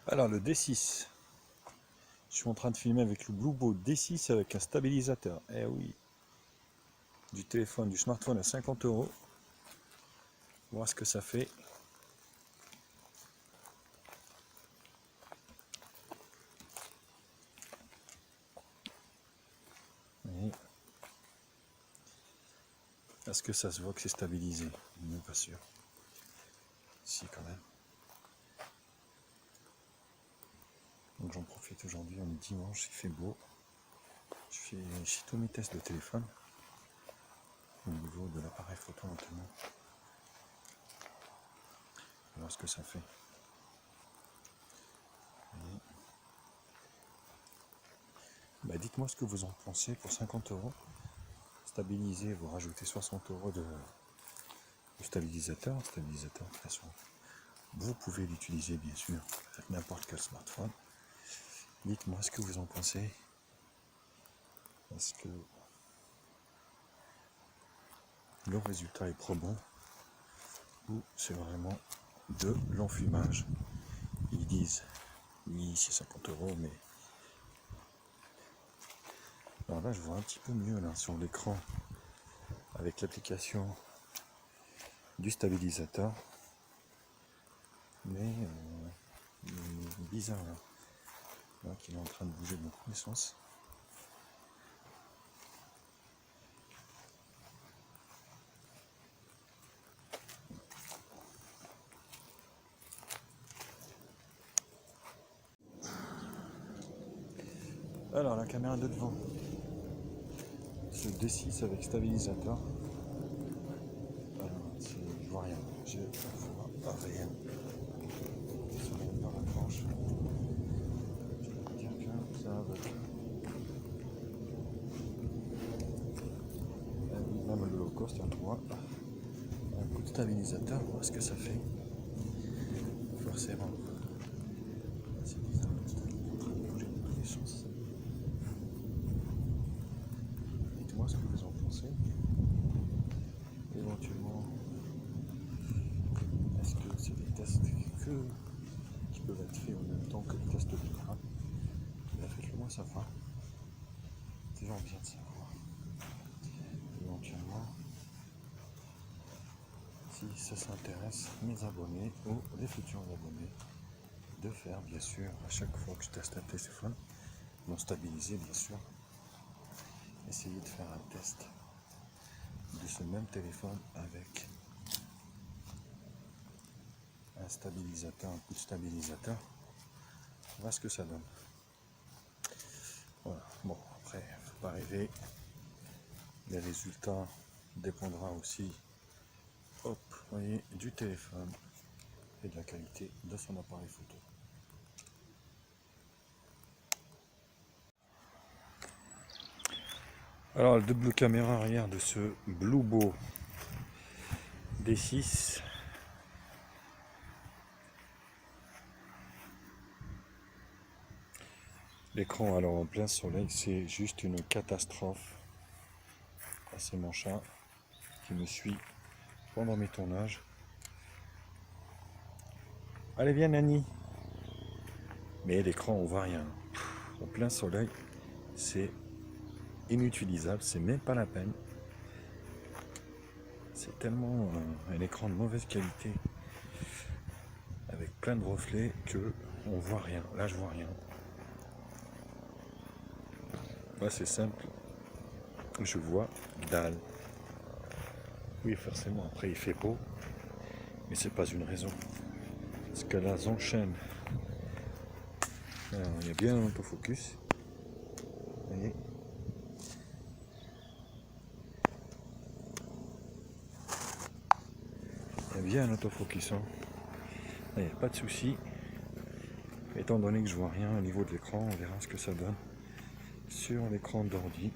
Alors le D6, je suis en train de filmer avec le Bluebo D6 avec un stabilisateur. Eh oui, du téléphone, du smartphone à 50 euros. Voir ce que ça fait. Est-ce que ça se voit que c'est stabilisé? Même pas sûr. Si quand même. Donc j'en profite aujourd'hui, on est dimanche, il fait beau. Je fais tous mes tests de téléphone au niveau de l'appareil photo notamment. On va voir ce que ça fait. Bah, dites-moi ce que vous en pensez pour 50 euros. Stabilisé, vous rajoutez 60 euros de stabilisateur. Stabilisateur, de toute façon, vous pouvez l'utiliser bien sûr avec n'importe quel smartphone. Dites-moi ce que vous en pensez. Est-ce que le résultat est probant ou c'est vraiment de l'enfumage? Ils disent oui, c'est 50 euros, mais alors là je vois un petit peu mieux là sur l'écran avec l'application du stabilisateur, mais bizarre là qu'il est en train de bouger dans tous les sens. Alors la caméra de devant, ce D6 avec stabilisateur. Alors, je vois rien, je vois rien. Je regarde dans la tranche. Je peux dire que ça va. Même le low cost, on voit un coup de stabilisateur, on voit ce que ça fait. Forcément. C'est bizarre, le stabilisateur est en train de bouger dans tous les sens. Dites-moi ce que vous en pensez. Éventuellement, est-ce que c'est des tests qui peuvent être faits en même temps que les tests de caméra? Faites-le moi savoir. C'est toujours bien de savoir. Éventuellement, si ça s'intéresse mes abonnés ou les futurs abonnés, de faire bien sûr à chaque fois que je teste un téléphone, non stabilisé bien sûr, essayer de faire un test de ce même téléphone avec un stabilisateur, un coup de stabilisateur, on voit ce que ça donne. Voilà. Bon, après, il ne faut pas rêver. Les résultats dépendra aussi, hop, vous voyez, du téléphone et de la qualité de son appareil photo. Alors, le double caméra arrière de ce Bluebo D6. L'écran alors en plein soleil, c'est juste une catastrophe. C'est mon chat qui me suit pendant mes tournages. Allez, viens Nani. Mais l'écran, on voit rien. En plein soleil, c'est inutilisable, c'est même pas la peine. C'est tellement un écran de mauvaise qualité avec plein de reflets que on voit rien. Là, je vois rien. Là, c'est simple. Je vois dalle. Oui, forcément, après il fait beau, mais c'est pas une raison. Parce que là, j'enchaîne. Alors, il y a bien un autofocus. Vous voyez ? Il y a bien un autofocus. Hein. Il n'y a pas de souci. Étant donné que je vois rien au niveau de l'écran, on verra ce que ça donne sur l'écran d'ordi.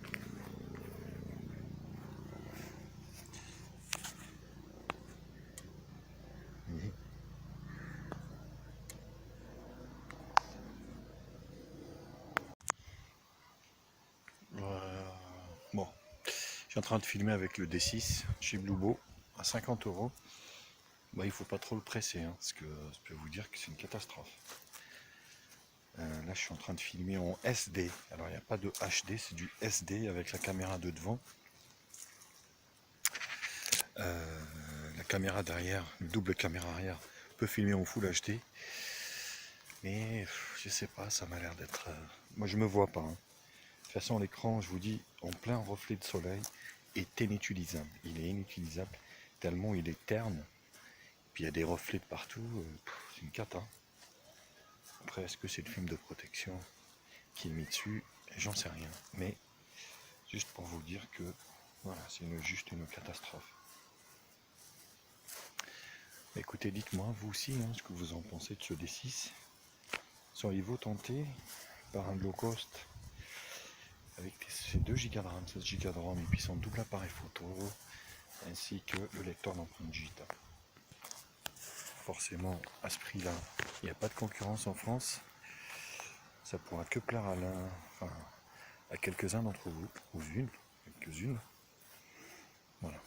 Bon, je suis en train de filmer avec le D6 chez Bluebo à 50 euros. Bah, il faut pas trop le presser, hein, parce que je peux vous dire que c'est une catastrophe. Là je suis en train de filmer en SD. Alors il n'y a pas de HD, c'est du SD avec la caméra de devant. La caméra derrière, une double caméra arrière, peut filmer en Full HD. Mais je sais pas, ça m'a l'air d'être... Moi je me vois pas. Hein. De toute façon l'écran, je vous dis, en plein reflet de soleil, est inutilisable. Il est inutilisable tellement il est terne. Puis il y a des reflets de partout. C'est une cata. Après, est-ce que c'est le film de protection qui est mis dessus? J'en sais rien. Mais juste pour vous dire que voilà, c'est juste une catastrophe. Écoutez, dites-moi, vous aussi, hein, ce que vous en pensez de ce D6. Seriez-vous tenté par un low cost avec ces 2 Go de RAM, 16 Go de RAM et puis son double appareil photo, ainsi que le lecteur d'empreintes digitales? Forcément, à ce prix-là, il n'y a pas de concurrence en France. Ça pourra que plaire à à quelques-uns d'entre vous, ou quelques-unes. Voilà.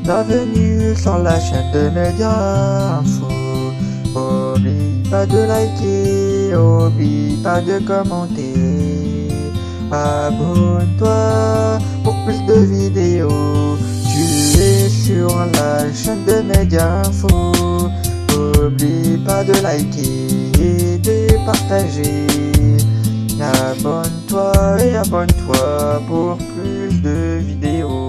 Bienvenue sur la chaîne de Média Info. Oublie pas de liker, oublie pas de commenter. Abonne-toi pour plus de vidéos. Tu es sur la chaîne de Média Info. Oublie pas de liker et de partager. Abonne-toi et abonne-toi pour plus de vidéos.